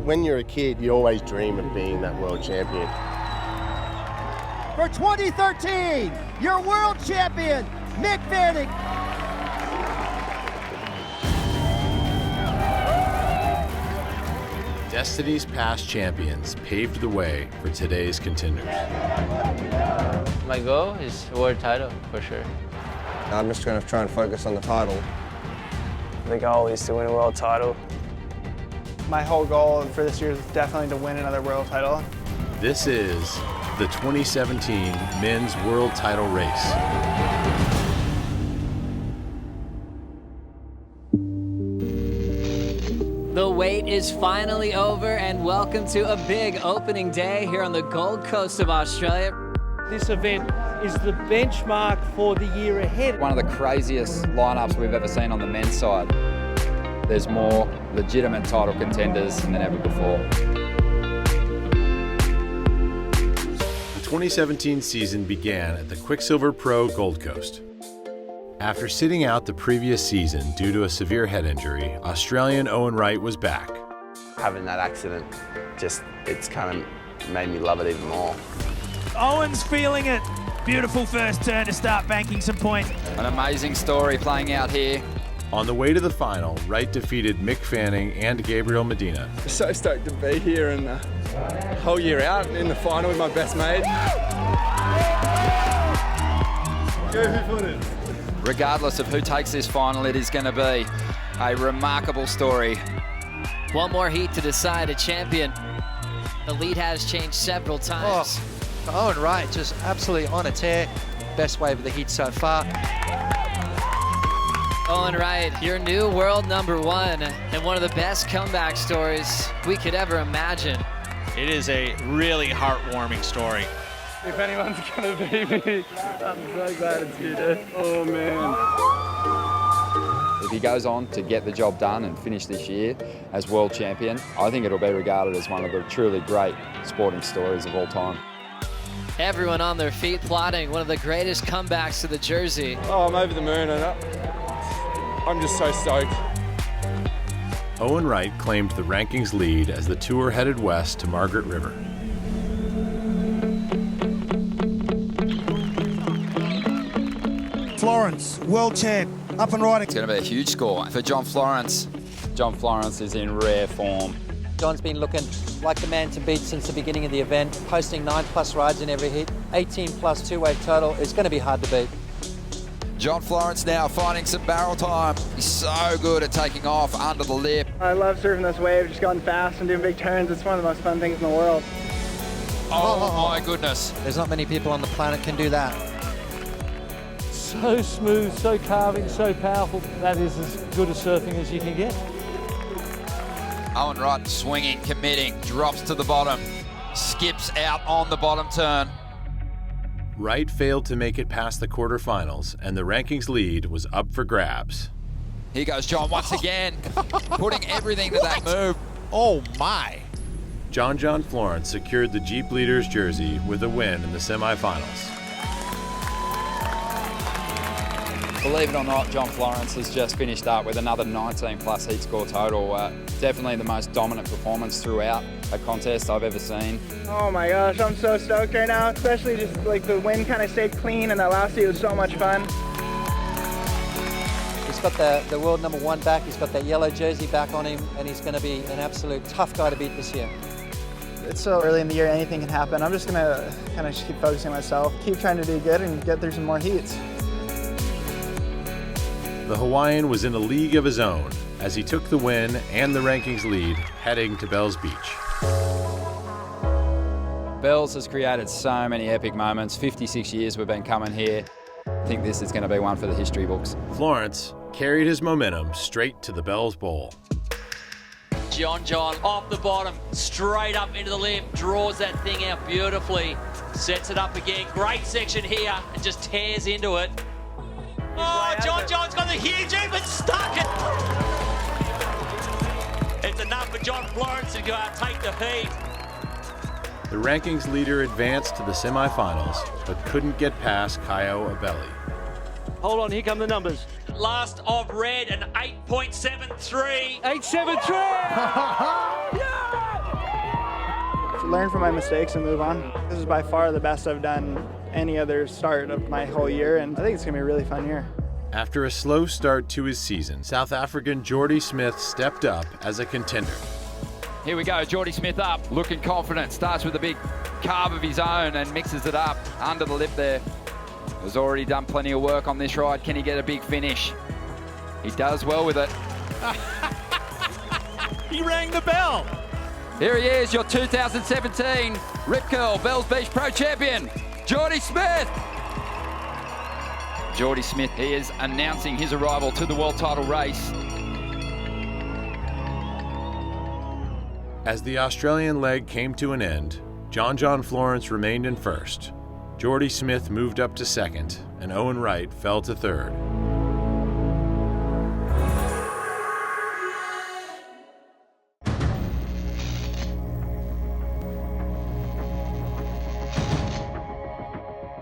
when you're a kid, you always dream of being that world champion. For 2013, your world champion, Mick Fanning. Destiny's past champions paved the way for today's contenders. My goal is world title, for sure. I'm just going to try and focus on the title. The goal is to win a world title. My whole goal for this year is definitely to win another world title. This is the 2017 Men's World Title Race. The wait is finally over, and welcome to a big opening day here on the Gold Coast of Australia. This event is the benchmark for the year ahead. One of the craziest lineups we've ever seen on the men's side. There's more legitimate title contenders than ever before. The 2017 season began at the Quicksilver Pro Gold Coast. After sitting out the previous season due to a severe head injury, Australian Owen Wright was back. Having that accident, it's kind of made me love it even more. Owen's feeling it. Beautiful first turn to start banking some points. An amazing story playing out here. On the way to the final, Wright defeated Mick Fanning and Gabriel Medina. So stoked to be here and whole year out in the final with my best mate. Go who-footed. Regardless of who takes this final, it is going to be a remarkable story. One more heat to decide a champion. The lead has changed several times. Owen Wright just absolutely on a tear. Best wave of the heat so far. Owen Wright, your new world #1 and one of the best comeback stories we could ever imagine. It is a really heartwarming story. If anyone's gonna beat me, I'm so glad it's you, dude. Oh man. If he goes on to get the job done and finish this year as world champion, I think it'll be regarded as one of the truly great sporting stories of all time. Everyone on their feet plotting one of the greatest comebacks to the jersey. Oh, I'm over the moon and I'm just so stoked. Owen Wright claimed the rankings lead as the tour headed west to Margaret River. Florence, world champ, up and riding. It's going to be a huge score for John Florence. John Florence is in rare form. John's been looking like the man to beat since the beginning of the event, posting 9+ rides in every heat, 18+ two-way total. It's going to be hard to beat. John Florence now finding some barrel time. He's so good at taking off under the lip. I love surfing this wave, just going fast and doing big turns. It's one of the most fun things in the world. Oh my goodness. There's not many people on the planet can do that. So smooth, so carving, so powerful. That is as good a surfing as you can get. Owen Wright swinging, committing, drops to the bottom, skips out on the bottom turn. Wright failed to make it past the quarterfinals, and the rankings lead was up for grabs. Here goes John once again, putting everything to that move. Oh my. John Florence secured the Jeep Leaders jersey with a win in the semifinals. Believe it or not, John Florence has just finished up with another 19+ heat score total. Definitely the most dominant performance throughout a contest I've ever seen. Oh my gosh, I'm so stoked right now, especially just like the wind kind of stayed clean and that last heat was so much fun. He's got the world #1 back, he's got that yellow jersey back on him, and he's going to be an absolute tough guy to beat this year. It's so early in the year, anything can happen. I'm just going to kind of just keep focusing on myself, keep trying to do good and get through some more heats. The Hawaiian was in a league of his own as he took the win and the rankings lead heading to Bells Beach. Bells has created so many epic moments. 56 years we've been coming here. I think this is going to be one for the history books. Florence carried his momentum straight to the Bells Bowl. John off the bottom, straight up into the lip, draws that thing out beautifully, sets it up again. Great section here and just tears into it. Oh, John's got the huge even stuck it. It's enough for John Florence to go out take the heat. The rankings leader advanced to the semifinals, but couldn't get past Kaio Abeli. Hold on, here come the numbers. Last of red, an 8.73. 8.73! Yeah! learn from my mistakes and move on. This is by far the best I've done any other start of my whole year, and I think it's going to be a really fun year. After a slow start to his season, South African Jordy Smith stepped up as a contender. Here we go, Jordy Smith up, looking confident, starts with a big carve of his own and mixes it up under the lip there. Has already done plenty of work on this ride. Can he get a big finish? He does well with it. He rang the bell. Here he is, your 2017 Rip Curl Bells Beach Pro Champion, Jordy Smith. Jordy Smith, he is announcing his arrival to the world title race. As the Australian leg came to an end, John Florence remained in first. Jordy Smith moved up to second, and Owen Wright fell to third.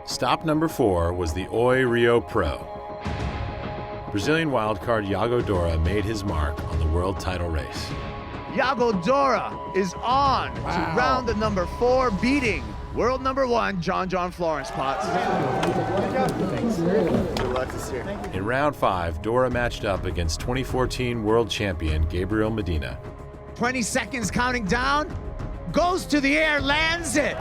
Stop number 4 was the Rio Pro. Brazilian wildcard Iago Dora made his mark on the world title race. Iago Dora is on to round the number 4, beating world number 1, John Florence Potts. Thanks. Good luck this year. In round 5, Dora matched up against 2014 world champion Gabriel Medina. 20 seconds counting down, goes to the air, lands it.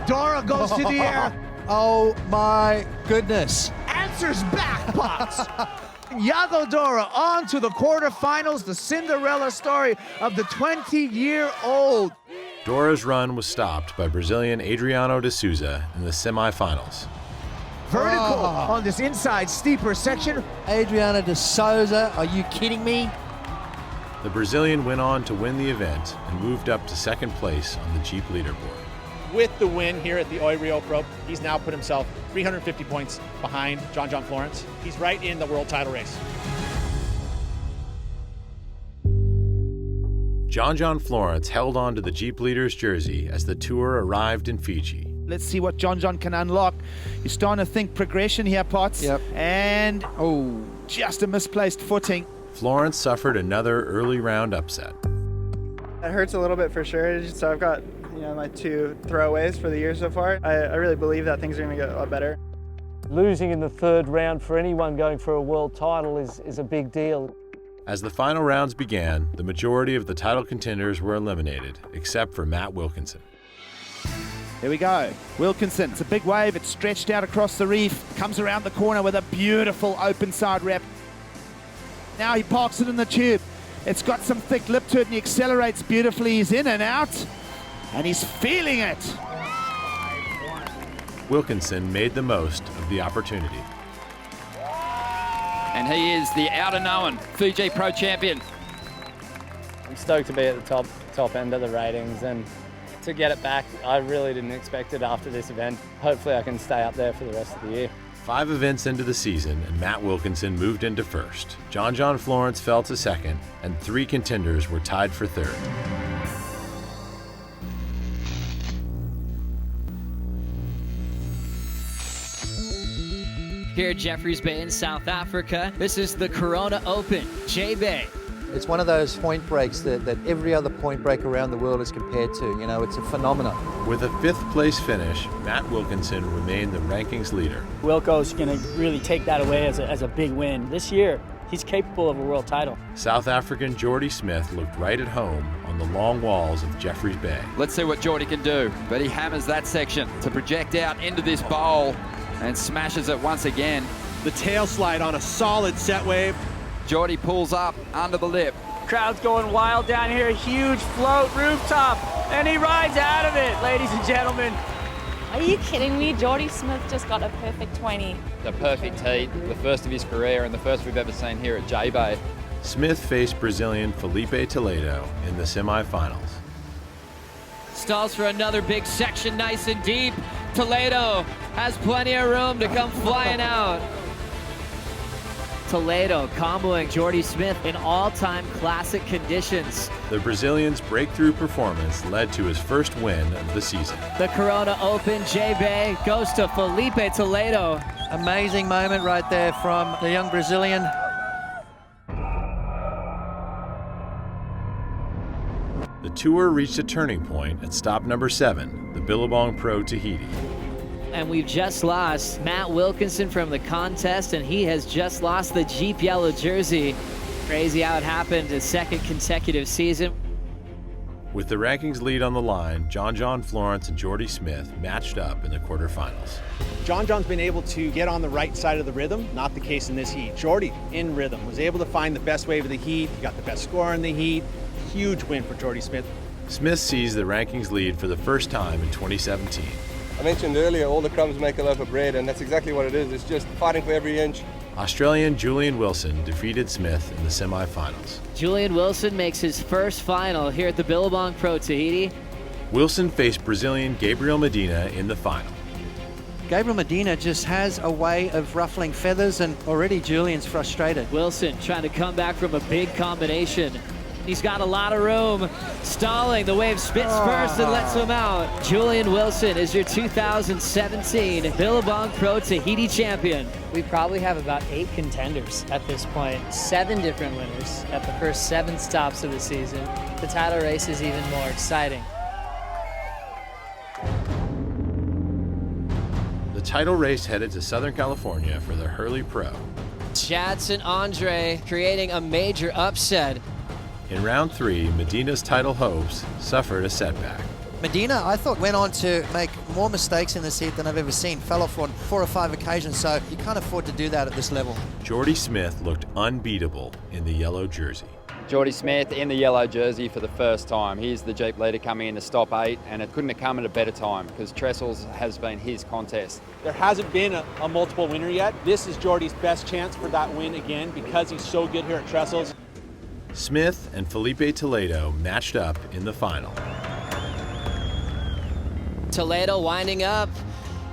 Dora goes to the air. Oh my goodness. Answers back, Potts. Iago Dora on to the quarterfinals, the Cinderella story of the 20-year-old. Dora's run was stopped by Brazilian Adriano de Souza in the semifinals. Vertical on this inside steeper section. Adriano de Souza, are you kidding me? The Brazilian went on to win the event and moved up to second place on the Jeep leaderboard. With the win here at the Rio Pro, he's now put himself 350 points behind John Florence. He's right in the world title race. John Florence held on to the Jeep leader's jersey as the tour arrived in Fiji. Let's see what John can unlock. You're starting to think progression here, Potts. Yep. And, just a misplaced footing. Florence suffered another early round upset. It hurts a little bit for sure, so I've got my 2 throwaways for the year so far. I really believe that things are going to get a lot better. Losing in the 3rd round for anyone going for a world title is a big deal. As the final rounds began, the majority of the title contenders were eliminated, except for Matt Wilkinson. Here we go. Wilkinson, it's a big wave. It's stretched out across the reef. Comes around the corner with a beautiful open side rep. Now he parks it in the tube. It's got some thick lip to it and he accelerates beautifully. He's in and out. And he's feeling it. Wilkinson made the most of the opportunity. And he is the out-of-known Fiji Pro Champion. I'm stoked to be at the top end of the ratings, and to get it back, I really didn't expect it after this event. Hopefully I can stay up there for the rest of the year. 5 events into the season, and Matt Wilkinson moved into first. John Florence fell to second, and 3 contenders were tied for third. Here at Jeffreys Bay in South Africa, this is the Corona Open, J-Bay. It's one of those point breaks that every other point break around the world is compared to. It's a phenomenon. With a 5th place finish, Matt Wilkinson remained the rankings leader. Wilco's going to really take that away as a big win. This year, he's capable of a world title. South African Jordy Smith looked right at home on the long walls of Jeffreys Bay. Let's see what Jordy can do, but he hammers that section to project out into this bowl and smashes it once again. The tail slide on a solid set wave. Jordy pulls up under the lip. Crowd's going wild down here. Huge float rooftop, and he rides out of it, ladies and gentlemen. Are you kidding me? Jordy Smith just got a perfect 20. The perfect heat, the first of his career and the first we've ever seen here at J-Bay. Smith faced Brazilian Felipe Toledo in the semifinals. Stalls for another big section, nice and deep. Toledo has plenty of room to come flying out. Toledo comboing Jordy Smith in all-time classic conditions. The Brazilian's breakthrough performance led to his first win of the season. The Corona Open, J-Bay goes to Felipe Toledo. Amazing moment right there from the young Brazilian. The tour reached a turning point at stop number 7, the Billabong Pro Tahiti. And we've just lost Matt Wilkinson from the contest, and he has just lost the Jeep yellow jersey. Crazy how it happened, his second consecutive season. With the rankings lead on the line, John Florence and Jordy Smith matched up in the quarterfinals. John's been able to get on the right side of the rhythm, not the case in this heat. Jordy, in rhythm, was able to find the best wave of the heat. He got the best score in the heat. Huge win for Jordy Smith. Smith seized the rankings lead for the first time in 2017. I mentioned earlier, all the crumbs make a loaf of bread, and that's exactly what it is. It's just fighting for every inch. Australian Julian Wilson defeated Smith in the semifinals. Julian Wilson makes his first final here at the Billabong Pro Tahiti. Wilson faced Brazilian Gabriel Medina in the final. Gabriel Medina just has a way of ruffling feathers, and already Julian's frustrated. Wilson trying to come back from a big combination. He's got a lot of room. Stalling, the wave spits first and lets him out. Julian Wilson is your 2017 Billabong Pro Tahiti champion. We probably have about 8 contenders at this point. 7 different winners at the first 7 stops of the season. The title race is even more exciting. The title race headed to Southern California for the Rio Pro. Jadson Andre creating a major upset. In round 3, Medina's title hopes suffered a setback. Medina, I thought, went on to make more mistakes in this heat than I've ever seen. Fell off on 4 or 5 occasions, so you can't afford to do that at this level. Jordy Smith looked unbeatable in the yellow jersey. Jordy Smith in the yellow jersey for the first time. He's the Jeep leader coming into stop 8, and it couldn't have come at a better time because Trestles has been his contest. There hasn't been a multiple winner yet. This is Jordy's best chance for that win again because he's so good here at Trestles. Smith and Felipe Toledo matched up in the final. Toledo winding up.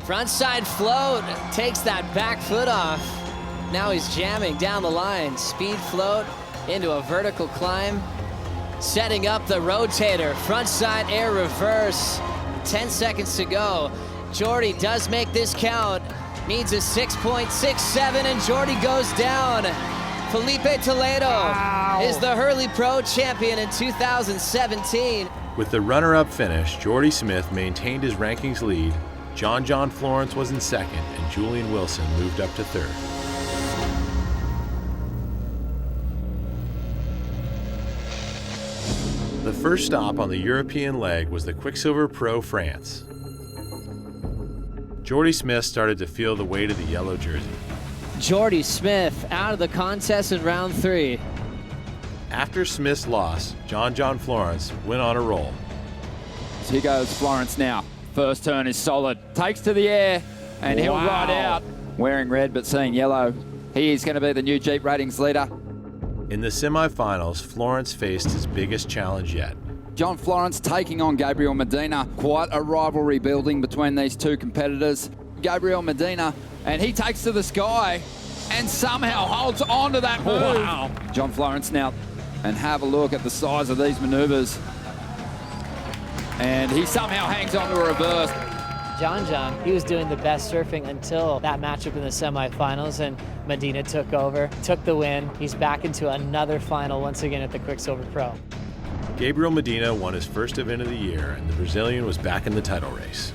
Frontside float, takes that back foot off. Now he's jamming down the line. Speed float into a vertical climb. Setting up the rotator, frontside air reverse. 10 seconds to go. Jordy does make this count. Needs a 6.67 and Jordy goes down. Felipe Toledo is the Rio Pro champion in 2017. With the runner-up finish, Jordy Smith maintained his rankings lead, John Florence was in second, and Julian Wilson moved up to third. The first stop on the European leg was the Quicksilver Pro France. Jordy Smith started to feel the weight of the yellow jersey. Jordy Smith out of the contest in round 3. After Smith's loss, John Florence went on a roll. So here goes Florence now. First turn is solid. Takes to the air, and he'll ride out. Wearing red but seeing yellow. He is going to be the new Jeep ratings leader. In the semifinals, Florence faced his biggest challenge yet. John Florence taking on Gabriel Medina. Quite a rivalry building between these two competitors. Gabriel Medina, and he takes to the sky and somehow holds on to that move. Wow. John Florence now, and have a look at the size of these maneuvers. And he somehow hangs on to a reverse. John, he was doing the best surfing until that matchup in the semifinals, and Medina took over, took the win. He's back into another final once again at the Quicksilver Pro. Gabriel Medina won his first event of the year, and the Brazilian was back in the title race.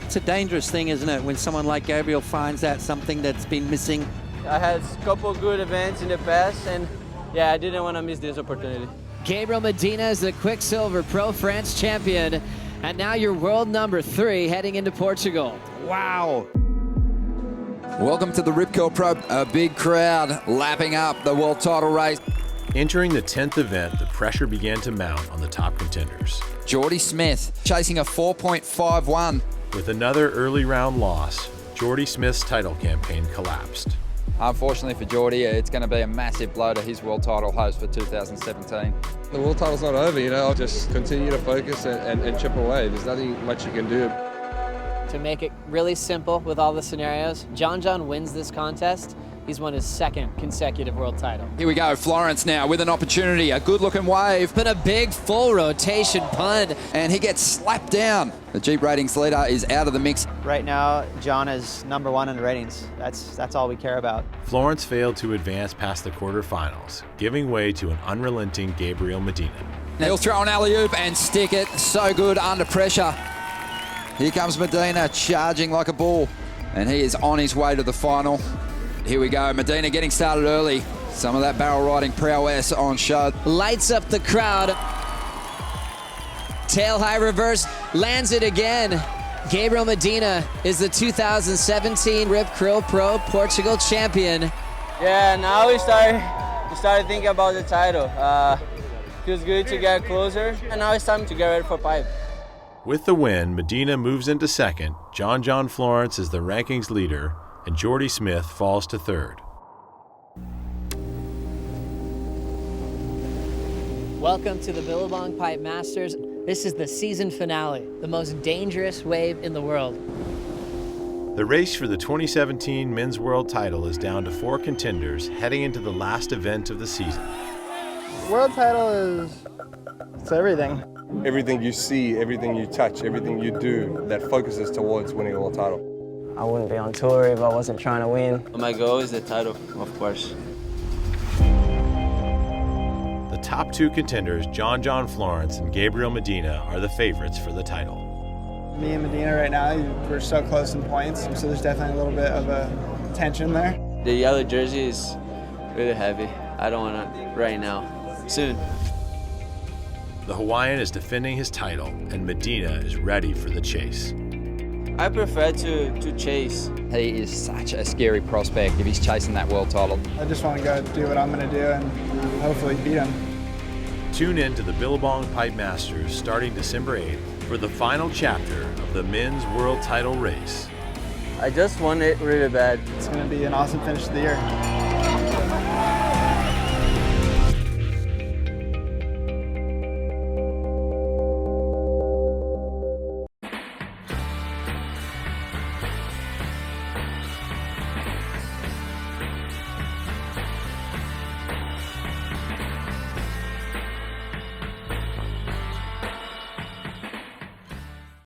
It's a dangerous thing, isn't it, when someone like Gabriel finds out something that's been missing. I had a couple good events in the past, and yeah, I didn't want to miss this opportunity. Gabriel Medina is the Quicksilver Pro France champion, and now you're world number 3 heading into Portugal. Wow. Welcome to the Rio Pro. A big crowd lapping up the world title race. Entering the 10th event, the pressure began to mount on the top contenders. Jordy Smith chasing a 4.51. With another early round loss, Jordy Smith's title campaign collapsed. Unfortunately for Jordy, it's going to be a massive blow to his world title hopes for 2017. The world title's not over, you know. I'll just continue to focus and chip away. There's nothing much you can do. To make it really simple with all the scenarios, John wins this contest. He's won his 2nd consecutive world title. Here we go, Florence now with an opportunity, a good-looking wave. But a big full rotation punt. And he gets slapped down. The Jeep ratings leader is out of the mix. Right now, John is number 1 in the ratings. That's all we care about. Florence failed to advance past the quarterfinals, giving way to an unrelenting Gabriel Medina. He'll throw an alley-oop and stick it. So good under pressure. Here comes Medina charging like a bull, and he is on his way to the final. Here we go, Medina getting started early. Some of that barrel riding prowess on show. Lights up the crowd. Tail high reverse, lands it again. Gabriel Medina is the 2017 Rio Pro Portugal champion. Yeah, now we started thinking about the title. Feels good to get closer, and now it's time to get ready for pipe. With the win, Medina moves into second, John Florence is the rankings leader, and Jordy Smith falls to third. Welcome to the Billabong Pipe Masters. This is the season finale, the most dangerous wave in the world. The race for the 2017 Men's World title is down to 4 contenders heading into the last event of the season. World title it's everything. Everything you see, everything you touch, everything you do that focuses towards winning a world title. I wouldn't be on tour if I wasn't trying to win. My goal is the title, of course. The top 2 contenders, John Florence and Gabriel Medina, are the favorites for the title. Me and Medina right now, we're so close in points, so there's definitely a little bit of a tension there. The yellow jersey is really heavy. I don't want to right now. Soon. The Hawaiian is defending his title, and Medina is ready for the chase. I prefer to chase. He is such a scary prospect if he's chasing that world title. I just want to go do what I'm going to do and hopefully beat him. Tune in to the Billabong Pipe Masters starting December 8th for the final chapter of the men's world title race. I just want it really bad. It's going to be an awesome finish of the year.